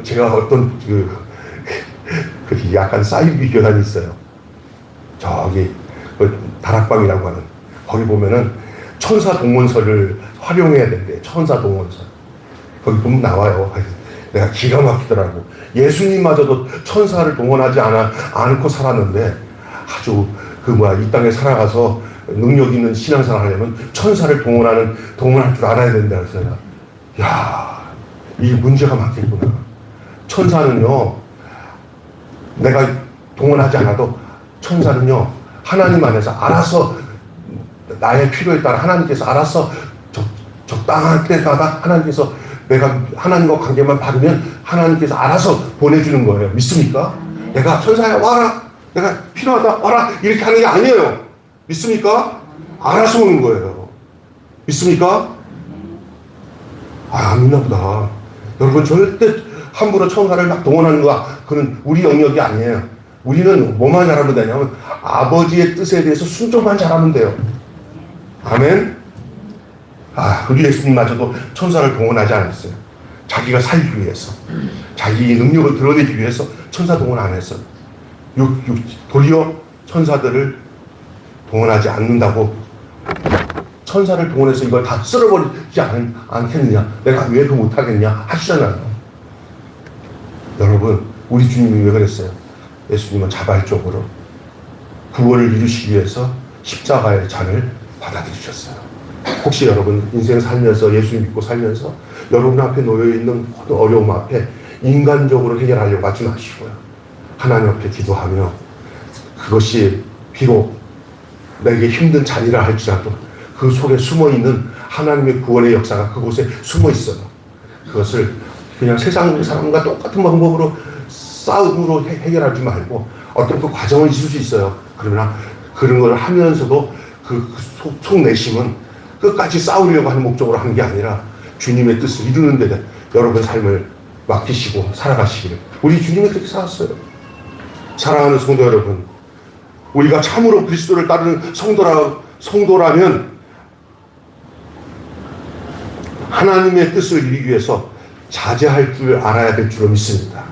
제가 약간 사이비 교단이 있어요. 저기 다락방이라고 하는 거기 보면은 천사 동원설을 활용해야 된대. 천사 동원설. 거기 보면 나와요. 내가 기가 막히더라고. 예수님마저도 천사를 동원하지 않고 살았는데 아주 이 땅에 살아가서 능력 있는 신앙생활 하려면 천사를 동원할 줄 알아야 된다. 그래서 야, 이게 문제가 많겠구나. 천사는요, 내가 동원하지 않아도 천사는요, 하나님 안에서 알아서 나의 필요에 따라 하나님께서 알아서 적당할 때마다 하나님께서 내가 하나님과 관계만 바르면 하나님께서 알아서 보내주는 거예요. 믿습니까? 내가 천사야 와라, 내가 필요하다 와라 이렇게 하는 게 아니에요. 믿습니까? 알아서 오는 거예요. 믿습니까? 안 믿나 보다. 여러분, 절대 함부로 천사를 막 동원하는 거야. 그건 우리 영역이 아니에요. 우리는 뭐만 잘하면 되냐면 아버지의 뜻에 대해서 순종만 잘하면 돼요. 아멘. 우리 예수님마저도 천사를 동원하지 않았어요. 자기가 살기 위해서, 자기 능력을 드러내기 위해서 천사 동원 안 했어요. 도리어 천사들을 동원하지 않는다고, 천사를 동원해서 이걸 다 쓸어버리지 않겠느냐, 내가 왜 그거 못하겠냐 하시잖아요. 여러분, 우리 주님이 왜 그랬어요? 예수님은 자발적으로 구원을 이루시기 위해서 십자가의 잔을 받아들이셨어요. 혹시 여러분 인생 살면서, 예수 믿고 살면서 여러분 앞에 놓여있는 어려움 앞에 인간적으로 해결하려고 하지 마시고요, 하나님 앞에 기도하며, 그것이 비록 내게 힘든 잔이라 할지라도 그 속에 숨어있는 하나님의 구원의 역사가 그곳에 숨어있어요. 그것을 그냥 세상 사람과 똑같은 방법으로 싸움으로 해결하지 말고 어떤 그 과정은 있을 수 있어요. 그러나 그런 걸 하면서도 그 속내심은 끝까지 싸우려고 하는 목적으로 하는 게 아니라 주님의 뜻을 이루는 데 여러분 삶을 맡기시고 살아가시기를. 우리 주님이 그렇게 살았어요. 사랑하는 성도 여러분, 우리가 참으로 그리스도를 따르는 성도라면 하나님의 뜻을 이루기 위해서 자제할 줄 알아야 될 줄로 믿습니다.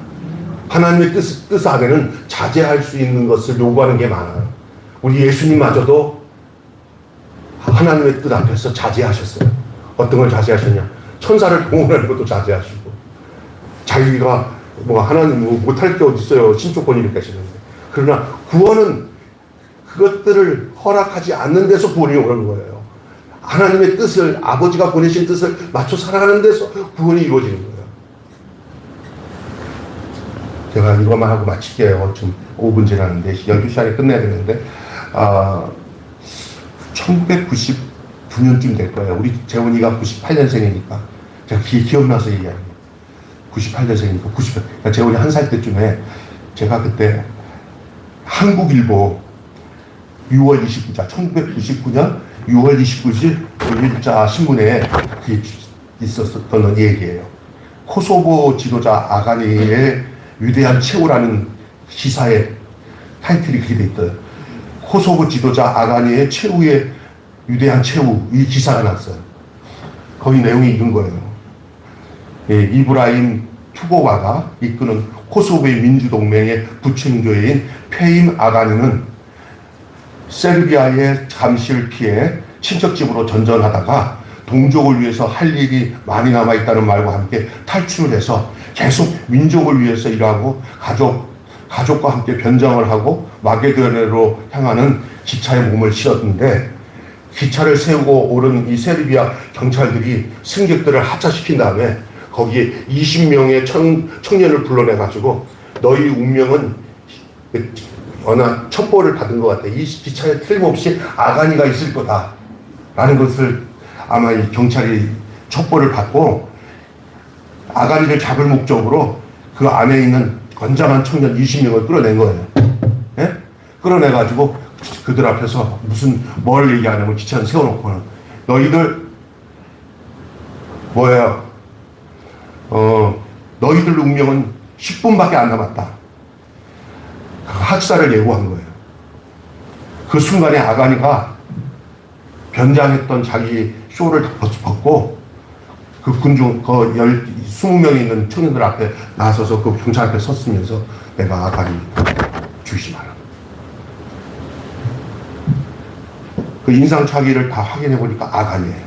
하나님의 뜻 안에는 자제할 수 있는 것을 요구하는 게 많아요. 우리 예수님마저도 하나님의 뜻 앞에서 자제하셨어요. 어떤 걸 자제하셨냐? 천사를 동원하는 것도 자제하시고, 자기가 하나님 못할 게 어딨어요, 신조건이 이렇게 하시는데. 그러나 구원은 그것들을 허락하지 않는 데서 구원이 오는 거예요. 하나님의 뜻을, 아버지가 보내신 뜻을 맞춰 살아가는 데서 구원이 이루어지는 거예요. 제가 이것만 하고 마칠게요. 지금 5분 지났는데 12시간에 끝내야 되는데 1999년쯤 될 거예요. 우리 재훈이가 98년생이니까 제가 기억나서 얘기합니다. 98년생이니까 90년. 재훈이 1살 때쯤에 제가 그때 한국일보 6월 29일 1999년 6월 29일자 신문에 있었던 얘기예요. 코소보 지도자 아가니의 위대한 최후라는 기사의 타이틀이 그렇게 돼 있더라고요. 코소보 지도자 아가니의 최후의 위대한 최후, 이 기사가 났어요. 거기 내용이 이런 거예요. 이브라임 투고가가 이끄는 코소보의 민주동맹의 부총교회인 페임 아가니는 세르비아의 감시를 피해 친척집으로 전전하다가 동족을 위해서 할 일이 많이 남아있다는 말과 함께 탈출을 해서 계속 민족을 위해서 일하고 가족과 함께 변장을 하고 마게도네로 향하는 기차에 몸을 실었는데, 기차를 세우고 오른 이 세르비아 경찰들이 승객들을 하차시킨 다음에 거기에 20명의 청년을 불러내가지고 너희 운명은 어느 첩보를 받은 것 같아. 이 기차에 틀림없이 아가니가 있을 거다 라는 것을 아마 이 경찰이 첩보를 받고 아가니를 잡을 목적으로 그 안에 있는 건장한 청년 20명을 끌어낸 거예요. 예? 끌어내가지고 그들 앞에서 뭘 얘기하냐면, 기차를 세워놓고는 너희들 너희들 운명은 10분밖에 안 남았다. 학살을 예고한 거예요. 그 순간에 아가니가 변장했던 자기 쇼를 벗고 그 군중, 20명이 있는 청년들 앞에 나서서 그 경찰 앞에 섰으면서 내가 아가니 죽이지 마라. 그 인상착의를 다 확인해 보니까 아가니예요.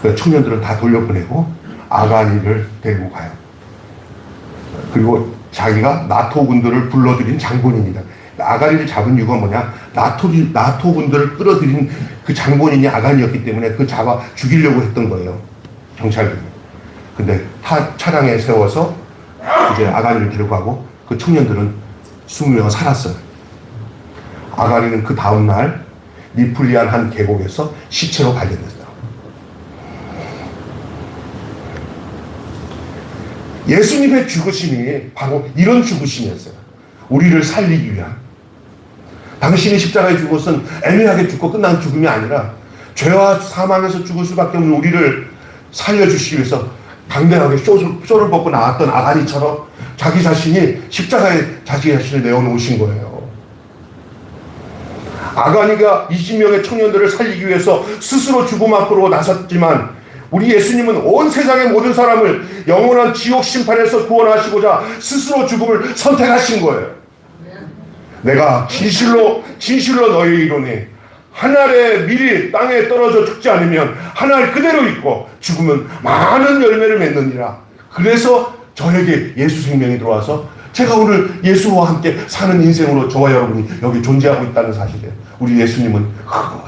그 청년들은 다 돌려보내고 아가니를 데리고 가요. 그리고 자기가 나토 군들을 불러들인 장본인이다. 아가니를 잡은 이유가 뭐냐? 나토 군들을 끌어들인 그 장본인이 아가니였기 때문에 그 잡아 죽이려고 했던 거예요, 경찰들이. 근데 차량에 세워서 이제 아가니를 데려가고 그 청년들은 20명은 살았어요. 아가니는 그 다음날 니플리안 한 계곡에서 시체로 발견됐어요. 예수님의 죽으심이 바로 이런 죽으심이었어요. 우리를 살리기 위한. 당신이 십자가에 죽은 것은 애매하게 죽고 끝난 죽음이 아니라 죄와 사망에서 죽을 수밖에 없는 우리를 살려주시기 위해서 당당하게 쇼를 벗고 나왔던 아가니처럼 자기 자신이 십자가에 자기 자신을 내어놓으신 거예요. 아가니가 20명의 청년들을 살리기 위해서 스스로 죽음 앞으로 나섰지만 우리 예수님은 온 세상의 모든 사람을 영원한 지옥 심판에서 구원하시고자 스스로 죽음을 선택하신 거예요. 내가 진실로 너희에 이르노니 한 알의 밀이 땅에 떨어져 죽지 않으면 한 알 그대로 있고 죽으면 많은 열매를 맺느니라. 그래서 저에게 예수 생명이 들어와서 제가 오늘 예수와 함께 사는 인생으로 저와 여러분이 여기 존재하고 있다는 사실이에요. 우리 예수님은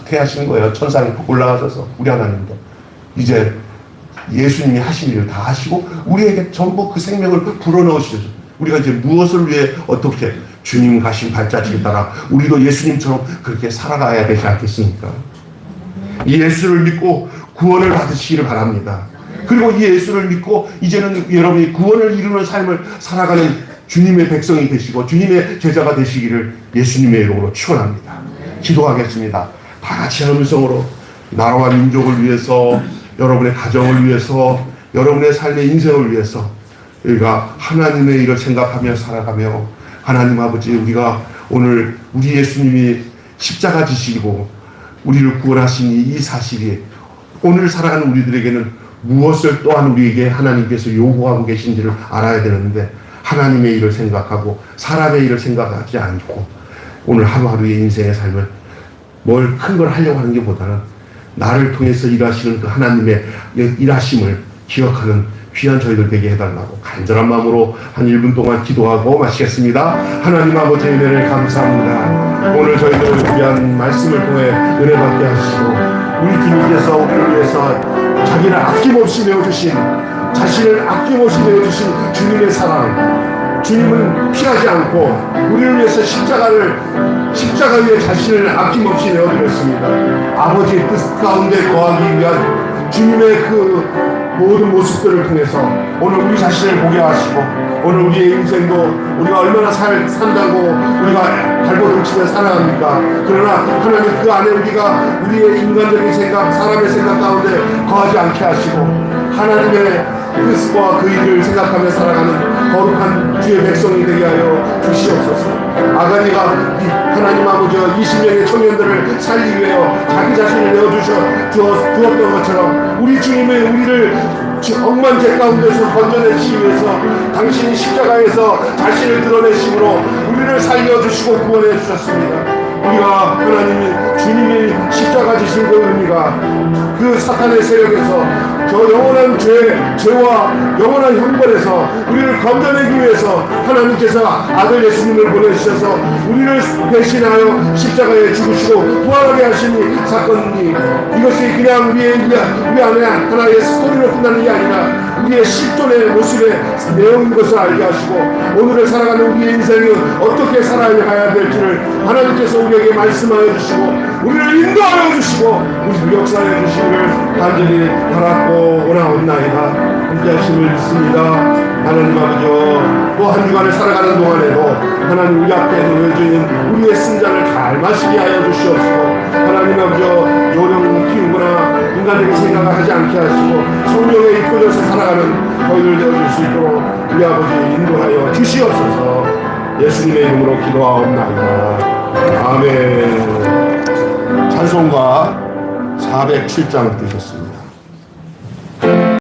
태하신 거예요. 천상에 올라가셔서 우리 하나님도 이제 예수님이 하신 일을 다 하시고 우리에게 전부 그 생명을 불어넣으시죠. 우리가 이제 무엇을 위해 어떻게 주님 가신 발자취를 따라 우리도 예수님처럼 그렇게 살아가야 되지 않겠습니까? 이 예수를 믿고 구원을 받으시기를 바랍니다. 그리고 이 예수를 믿고 이제는 여러분이 구원을 이루는 삶을 살아가는 주님의 백성이 되시고 주님의 제자가 되시기를 예수님의 이름으로 축원합니다. 기도하겠습니다. 다 같이 한 음성으로 나라와 민족을 위해서, 여러분의 가정을 위해서, 여러분의 삶의 인생을 위해서 우리가 하나님의 일을 생각하며 살아가며, 하나님 아버지, 우리가 오늘 우리 예수님이 십자가 지시고 우리를 구원하신 이 사실이 오늘 살아가는 우리들에게는 무엇을 또한 우리에게 하나님께서 요구하고 계신지를 알아야 되는데, 하나님의 일을 생각하고 사람의 일을 생각하지 않고 오늘 하루하루의 인생의 삶을 뭘 큰 걸 하려고 하는 게 보다는 나를 통해서 일하시는 그 하나님의 일하심을 기억하는 귀한 저희들 되게 해달라고 간절한 마음으로 한 1분 동안 기도하고 마치겠습니다. 하나님 아버지, 은혜를 감사합니다. 오늘 저희들을 위한 말씀을 통해 은혜 받게 하시고 우리 주님께서 우리를 위해서 자기를 아낌없이 내어주신, 자신을 아낌없이 내어주신 주님의 사랑, 주님은 피하지 않고 우리를 위해서 십자가 위에 자신을 아낌없이 내어드렸습니다. 아버지의 뜻 가운데 거하기 위한 주님의 그 모든 모습들을 통해서 오늘 우리 자신을 보게 하시고, 오늘 우리의 인생도 우리가 얼마나 산다고 우리가 발버둥 치며 살아갑니까? 그러나 하나님 그 안에 우리가 우리의 인간적인 생각, 사람의 생각 가운데 거하지 않게 하시고 하나님의 뜻과 그 일을 생각하며 살아가는 거룩한 주의 백성이 되게 하여 주시옵소서. 아가니가 하나님 아버지 20명의 청년들을 살리기 위해 자기 자신을 내어주었던 것처럼 우리 주님이 우리를 억만죄 가운데서 건져내시기 위해서 당신이 십자가에서 자신을 드러내심으로 우리를 살려주시고 구원해 주셨습니다. 우리가 하나님이 주님이 십자가 지신 그 의미가 그 사탄의 세력에서 저 영원한 죄와 영원한 형벌에서 우리를 건져내기 위해서 하나님께서 아들 예수님을 보내주셔서 우리를 대신하여 십자가에 죽으시고 부활하게 하신 이 사건이, 이것이 그냥 우리 안에 하나의 스토리로 끝나는 게 아니라 우리의 실존의 모습의 내용인 것을 알게 하시고 오늘을 살아가는 우리의 인생은 어떻게 살아가야 될지를 하나님께서 우리에게 말씀하여 주시고 우리를 인도하여 주시고 우리를 역사하여 주시기를 간절히 바랐고 원하옵나이다. 함께 하심을 믿습니다. 하나님 아버지, 또 한 주간을 살아가는 동안에도 하나님 우리 앞에 놓여진 우리의 승자를 잘 마시게 하여 주시옵시고, 하나님 아버지 요령 키우거나 인간적인 생각을 하지 않게 하시고 성령에 이끌려서 살아가는 저희들 되어줄 수 있도록 우리 아버지 인도하여 주시옵소서. 예수님의 이름으로 기도하옵나이다. 아멘. 찬송가 407장 드렸습니다.